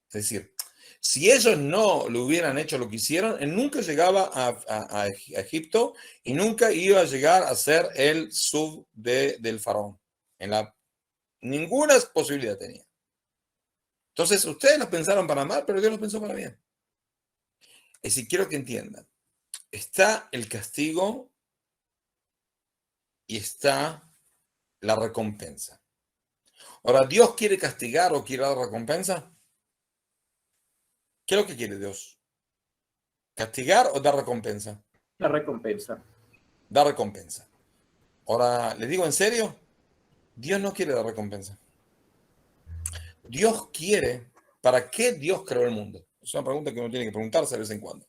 Es decir, si ellos no le hubieran hecho lo que hicieron, él nunca llegaba a Egipto y nunca iba a llegar a ser el sub del faraón. Ninguna posibilidad tenía. Entonces, ustedes lo pensaron para mal, pero Dios lo pensó para bien. Es decir, quiero que entiendan, está el castigo y está la recompensa. Ahora, ¿Dios quiere castigar o quiere dar recompensa? ¿Qué es lo que quiere Dios? ¿Castigar o dar recompensa? La recompensa. da recompensa. Ahora, ¿les digo en serio? Dios no quiere dar recompensa. Dios quiere, ¿para qué Dios creó el mundo? Es una pregunta que uno tiene que preguntarse de vez en cuando.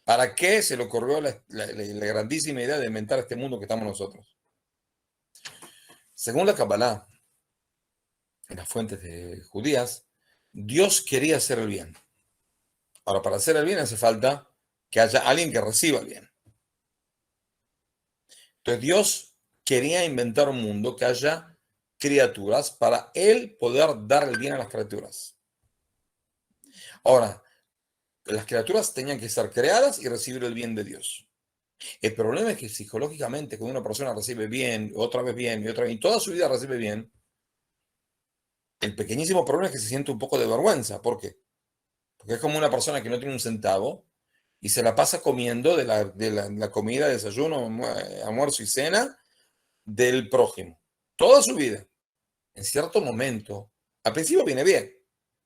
¿Para qué se le ocurrió la grandísima idea de inventar este mundo que estamos nosotros? Según la Kabbalah, en las fuentes judías, Dios quería hacer el bien. Ahora, para hacer el bien hace falta que haya alguien que reciba el bien. Entonces, Dios quería inventar un mundo que haya criaturas para Él poder dar el bien a las criaturas. Ahora, las criaturas tenían que ser creadas y recibir el bien de Dios. El problema es que psicológicamente, cuando una persona recibe bien, otra vez bien, y otra vez, y toda su vida recibe bien, el pequeñísimo problema es que se siente un poco de vergüenza. ¿Por qué? Porque es como una persona que no tiene un centavo y se la pasa comiendo de la comida, desayuno, almuerzo y cena del prójimo. Toda su vida. En cierto momento, al principio viene bien.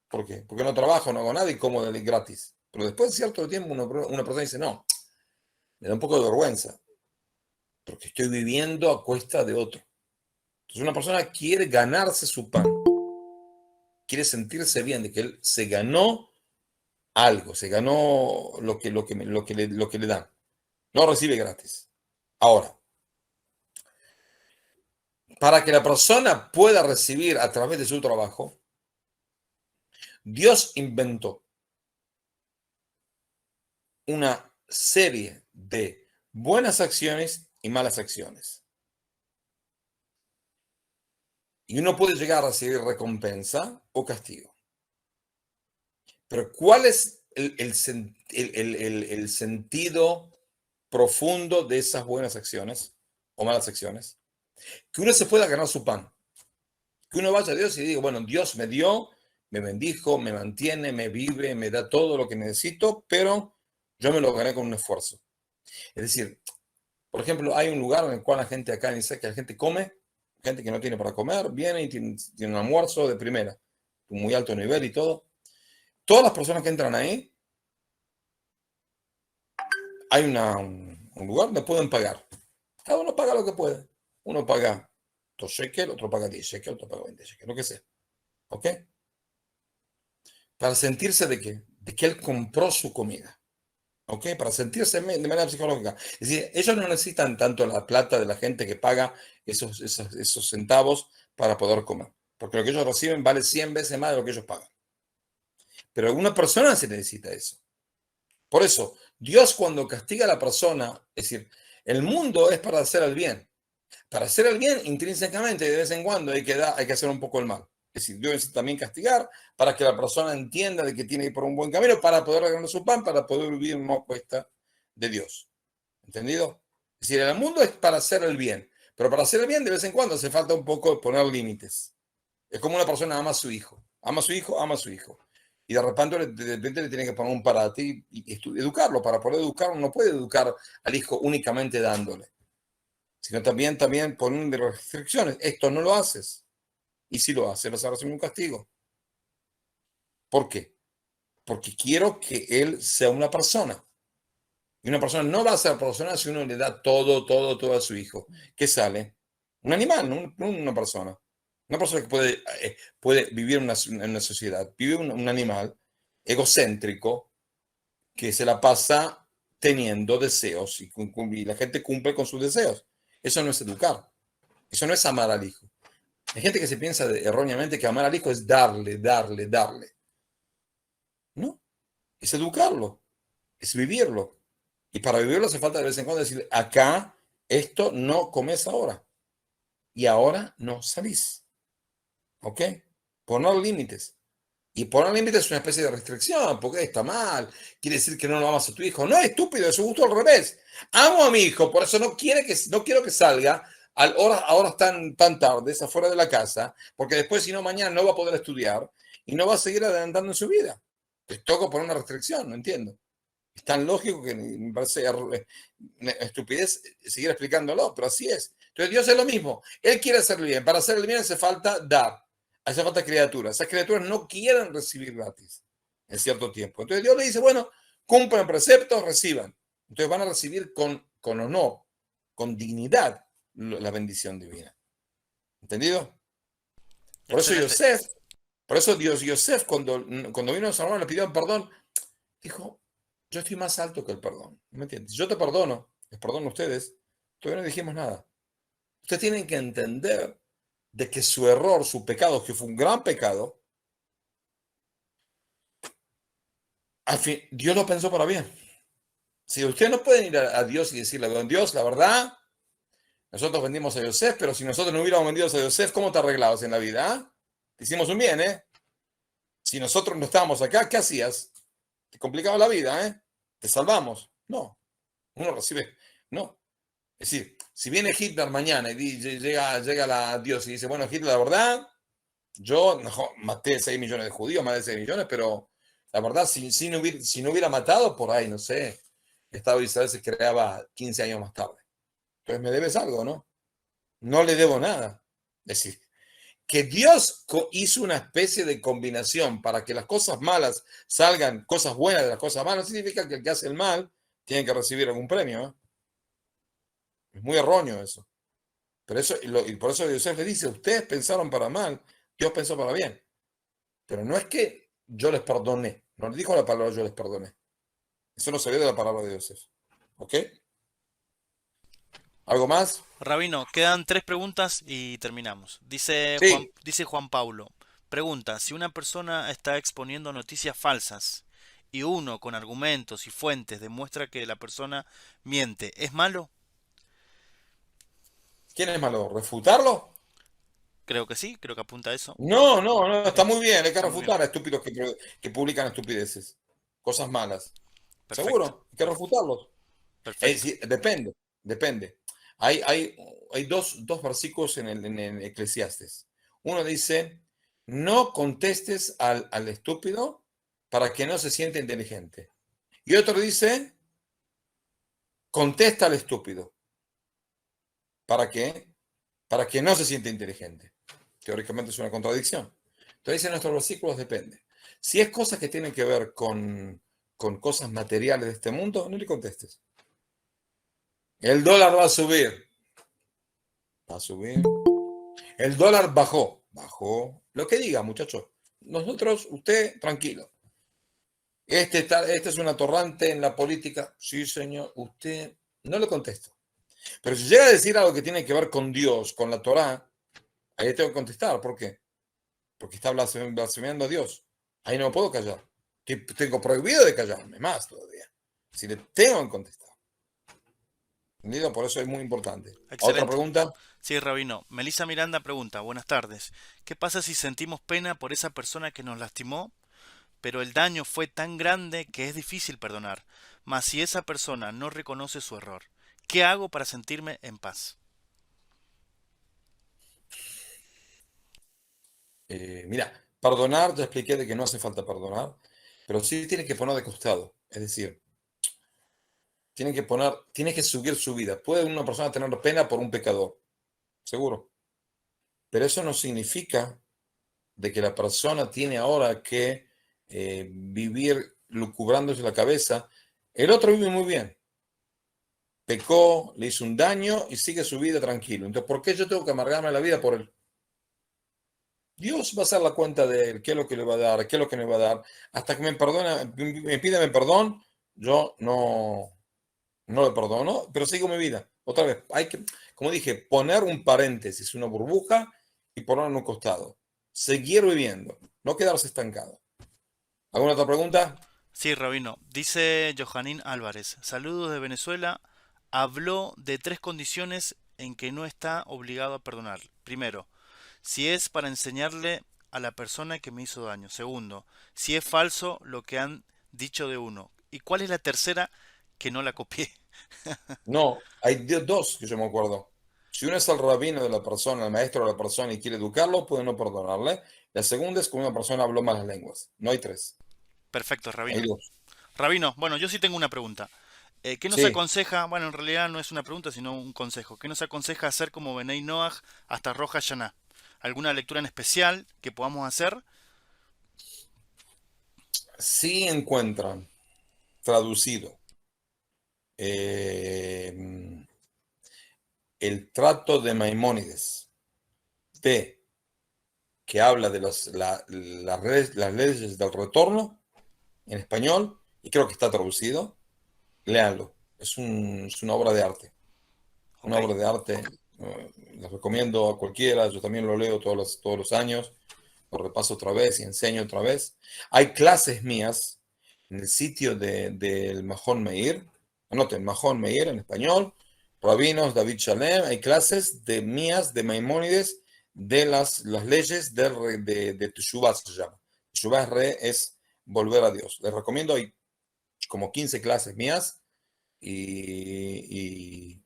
¿Por qué? Porque no trabajo, no hago nada y como gratis. Pero después de cierto tiempo una persona dice, no, me da un poco de vergüenza. Porque estoy viviendo a cuesta de otro. Entonces una persona quiere ganarse su pan. Quiere sentirse bien de que él se ganó algo, se ganó lo que le dan. No recibe gratis. Ahora, para que la persona pueda recibir a través de su trabajo, Dios inventó una serie de buenas acciones y malas acciones. Y uno puede llegar a recibir recompensa o castigo. Pero ¿cuál es el sentido profundo de esas buenas acciones o malas acciones? Que uno se pueda ganar su pan. Que uno vaya a Dios y diga, bueno, Dios me dio, me bendijo, me mantiene, me vive, me da todo lo que necesito, pero yo me lo gané con un esfuerzo. Es decir, por ejemplo, hay un lugar en el cual la gente acá dice que la gente come, gente que no tiene para comer, viene y tiene un almuerzo de primera, un muy alto nivel y todo. Todas las personas que entran ahí, hay un lugar donde pueden pagar. Cada uno paga lo que puede. Uno paga 2 shekels, otro paga 10 shekels, otro paga 20 shekels, lo que sea. ¿Ok? Para sentirse de que él compró su comida. ¿Ok? Para sentirse de manera psicológica. Es decir, ellos no necesitan tanto la plata de la gente que paga esos centavos para poder comer. Porque lo que ellos reciben vale 100 veces más de lo que ellos pagan. Pero alguna persona se necesita eso. Por eso, Dios cuando castiga a la persona, es decir, el mundo es para hacer el bien. Para hacer el bien, intrínsecamente, de vez en cuando hay que hacer un poco el mal. Es decir, Dios necesita también castigar para que la persona entienda de que tiene que ir por un buen camino para poder ganar su pan, para poder vivir en una cuesta de Dios. ¿Entendido? Es decir, el mundo es para hacer el bien. Pero para hacer el bien, de vez en cuando hace falta un poco de poner límites. Es como una persona ama a su hijo. Ama a su hijo, ama a su hijo. Y de repente le tiene que poner un parate y educarlo. Para poder educarlo, no puede educar al hijo únicamente dándole, sino también poniendo restricciones. Esto no lo haces. Y si lo haces, vas a recibir un castigo. ¿Por qué? Porque quiero que él sea una persona. Y una persona no va a ser persona si uno le da todo a su hijo. ¿Qué sale? Un animal, no una persona. Una persona que puede vivir en una sociedad. Vive un animal egocéntrico que se la pasa teniendo deseos y la gente cumple con sus deseos. Eso no es educar. Eso no es amar al hijo. Hay gente que se piensa erróneamente que amar al hijo es darle. No, es educarlo, es vivirlo. Y para vivirlo hace falta de vez en cuando decir, acá esto no comes ahora. Y ahora no salís. ¿Ok? Poner límites. Y poner límites es una especie de restricción, porque está mal. Quiere decir que no lo amas a tu hijo. No, es estúpido, es justo al revés. Amo a mi hijo, por eso no quiero que salga a horas tan tardes afuera de la casa, porque después, si no, mañana no va a poder estudiar y no va a seguir adelantando en su vida. Les toca poner una restricción, no entiendo. Es tan lógico que me parece estupidez seguir explicándolo, pero así es. Entonces Dios es lo mismo. Él quiere hacer el bien. Para hacer el bien hace falta dar. Hace falta criaturas. Esas criaturas no quieren recibir gratis en cierto tiempo. Entonces Dios le dice, bueno, cumplan preceptos, reciban. Entonces van a recibir con honor. con dignidad la bendición divina. ¿Entendido? Por eso Excelente. Yosef, cuando vino a su hermano, le pidió perdón, dijo, yo estoy más alto que el perdón. ¿Me entiendes? Yo te perdono, les perdono a ustedes, todavía no dijimos nada. Ustedes tienen que entender de que su error, su pecado, que fue un gran pecado, al fin, Dios lo pensó para bien. Si ustedes no pueden ir a Dios y decirle, don Dios, la verdad, nosotros vendimos a Yosef, pero si nosotros no hubiéramos vendido a Yosef, ¿cómo te arreglabas en la vida? ¿Ah? Te hicimos un bien, ¿eh? Si nosotros no estábamos acá, ¿qué hacías? Te complicaba la vida, ¿eh? Te salvamos. No, uno recibe, no. Es decir, si viene Hitler mañana y llega Dios y dice, bueno, Hitler, la verdad, yo maté 6 millones de judíos, más de 6 millones, pero la verdad, si no hubiera matado, por ahí, no sé, el Estado de Israel se creaba 15 años más tarde. Entonces me debes algo, ¿no? No le debo nada. Es decir, que Dios hizo una especie de combinación para que las cosas malas salgan cosas buenas de las cosas malas, significa que el que hace el mal tiene que recibir algún premio, ¿eh? Es muy erróneo eso. Pero eso, y por eso Dios le dice, ustedes pensaron para mal, Dios pensó para bien. Pero no es que yo les perdoné. No le dijo la palabra yo les perdoné. Eso no se ve de la palabra de Dios. ¿Ok? ¿Algo más? Rabino, quedan 3 preguntas y terminamos. Sí. Dice Juan Pablo, pregunta, si una persona está exponiendo noticias falsas y uno con argumentos y fuentes demuestra que la persona miente, ¿es malo? ¿Quién es malo? ¿Refutarlo? Creo que sí, creo que apunta a eso. No, está muy bien. Hay que Está muy bien. refutar a estúpidos que publican estupideces. Cosas malas. Perfecto, Seguro, hay que refutarlos. perfecto. Depende. Hay dos versículos en Eclesiastes. Uno dice, no contestes al estúpido para que no se sienta inteligente. Y otro dice, contesta al estúpido. ¿Para qué? Para que no se sienta inteligente. Teóricamente es una contradicción. Entonces en nuestros versículos depende. Si es cosas que tienen que ver con cosas materiales de este mundo, no le contestes. El dólar va a subir. Va a subir. El dólar bajó. Lo que diga, muchachos. Nosotros, usted, tranquilo. Este es un atorrante en la política. Sí, señor. Usted no le contesto. Pero si llega a decir algo que tiene que ver con Dios, con la Torá, ahí tengo que contestar. ¿Por qué? Porque está blasfemiando a Dios. Ahí no me puedo callar. Tengo prohibido de callarme, más todavía. Si le tengo que contestar. ¿Entendido? Por eso es muy importante. ¿Otra Excelente. pregunta? Sí, Rabino. Melissa Miranda pregunta, buenas tardes. ¿Qué pasa si sentimos pena por esa persona que nos lastimó, pero el daño fue tan grande que es difícil perdonar? Mas si esa persona no reconoce su error, ¿qué hago para sentirme en paz? Mira, perdonar, ya expliqué de que no hace falta perdonar, pero sí tiene que poner de costado. Es decir, tiene que subir su vida. Puede una persona tener pena por un pecador, seguro, pero eso no significa de que la persona tiene ahora que vivir lucubrándose la cabeza. El otro vive muy bien, pecó, le hizo un daño y sigue su vida tranquilo. Entonces, ¿por qué yo tengo que amargarme la vida por él? Dios va a hacer la cuenta de él, qué es lo que le va a dar, qué es lo que me va a dar. Hasta que me perdona, me pídame perdón, yo no le perdono, pero sigo mi vida. Otra vez, hay que, como dije, poner un paréntesis, una burbuja y ponerlo en un costado. Seguir viviendo, no quedarse estancado. ¿Alguna otra pregunta? Sí, Rabino. Dice Johanín Álvarez, saludos de Venezuela. Habló de 3 condiciones en que no está obligado a perdonar. Primero, si es para enseñarle a la persona que me hizo daño. Segundo, si es falso lo que han dicho de uno. ¿Y cuál es la tercera que no la copié? No, hay dos que yo me acuerdo. Si uno es el rabino de la persona, el maestro de la persona y quiere educarlo, puede no perdonarle. La segunda es cuando una persona habló malas lenguas. No hay tres, Perfecto, hay Rabino. dos. Rabino, bueno, yo sí tengo una pregunta. ¿Qué nos Sí. aconseja? Bueno, en realidad no es una pregunta, sino un consejo. ¿Qué nos aconseja hacer como Benei Noach hasta Roja Hashanah? ¿Alguna lectura en especial que podamos hacer? Sí encuentran traducido eh, el trato de Maimónides, que habla de las leyes del retorno en español, y creo que está traducido, léanlo. Es una obra de arte. Una Ok. obra de arte. Les recomiendo a cualquiera. Yo también lo leo todos los años. Lo repaso otra vez y enseño otra vez. Hay clases mías en el sitio del Mahon Meir. Anoten, Mahon Meir en español. Rabinos David Shalem. Hay clases mías de Maimónides de las leyes de Teshuvah, se llama. Teshuvah es volver a Dios. Les recomiendo, hay como 15 clases mías y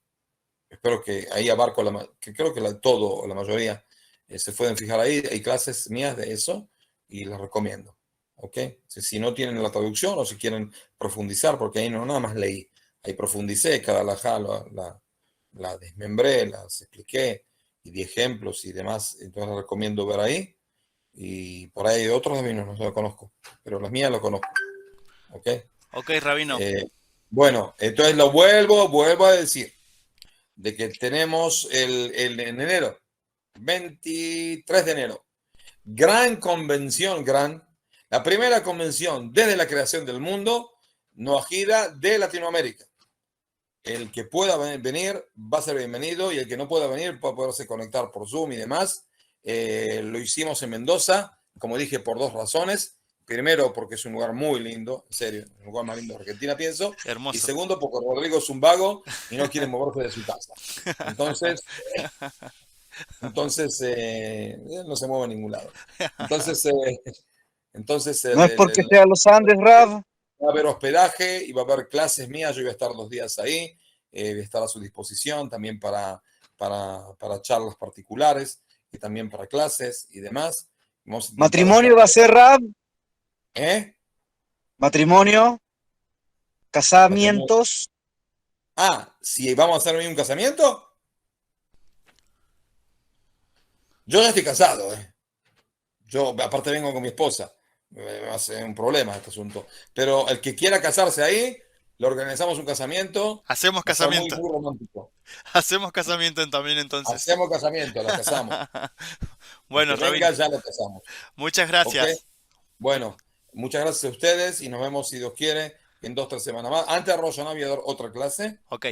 espero que ahí abarco, que creo que todo, la mayoría, se pueden fijar ahí. Hay clases mías de eso y las recomiendo. ¿Ok? Si no tienen la traducción o si quieren profundizar, porque ahí no nada más leí, ahí profundicé, cada alajá la desmembré, las expliqué y di ejemplos y demás. Entonces les recomiendo ver ahí. Y por ahí hay otros rabinos, no los conozco, pero las mías lo conozco. ¿Ok? Ok, Rabino. Bueno, entonces lo vuelvo a decir, de que tenemos en enero, 23 de enero, gran convención, la primera convención desde la creación del mundo, Noajida de Latinoamérica. El que pueda venir va a ser bienvenido y el que no pueda venir va a poderse conectar por Zoom y demás. Lo hicimos en Mendoza, como dije, por dos razones. Primero, porque es un lugar muy lindo, en serio, un lugar más lindo de Argentina, pienso. Y Hermoso. segundo, porque Rodrigo es un vago y no quiere moverse de su casa. Entonces, él no se mueve a ningún lado. Entonces No es porque sea los Andes, Rab. va a haber hospedaje y va a haber clases mías. Yo voy a estar 2 días ahí. Voy a estar a su disposición también para charlas particulares y también para clases y demás. ¿Matrimonio va a ser, Rab? ¿Eh? ¿Matrimonio? ¿Casamientos? Si vamos a hacer un casamiento. Yo ya estoy casado, Yo aparte vengo con mi esposa. Va a ser un problema este asunto. Pero el que quiera casarse ahí, le organizamos un casamiento. Hacemos Va a ser muy, casamiento. muy romántico. Hacemos casamiento también entonces. Hacemos casamiento, la casamos. Bueno, Que venga, Rabino. ya lo casamos. Muchas ¿Ok? gracias. Bueno, muchas gracias a ustedes y nos vemos, si Dios quiere, en 2 o 3 semanas más. Antes de Rosh Hashanah voy a dar otra clase. Ok.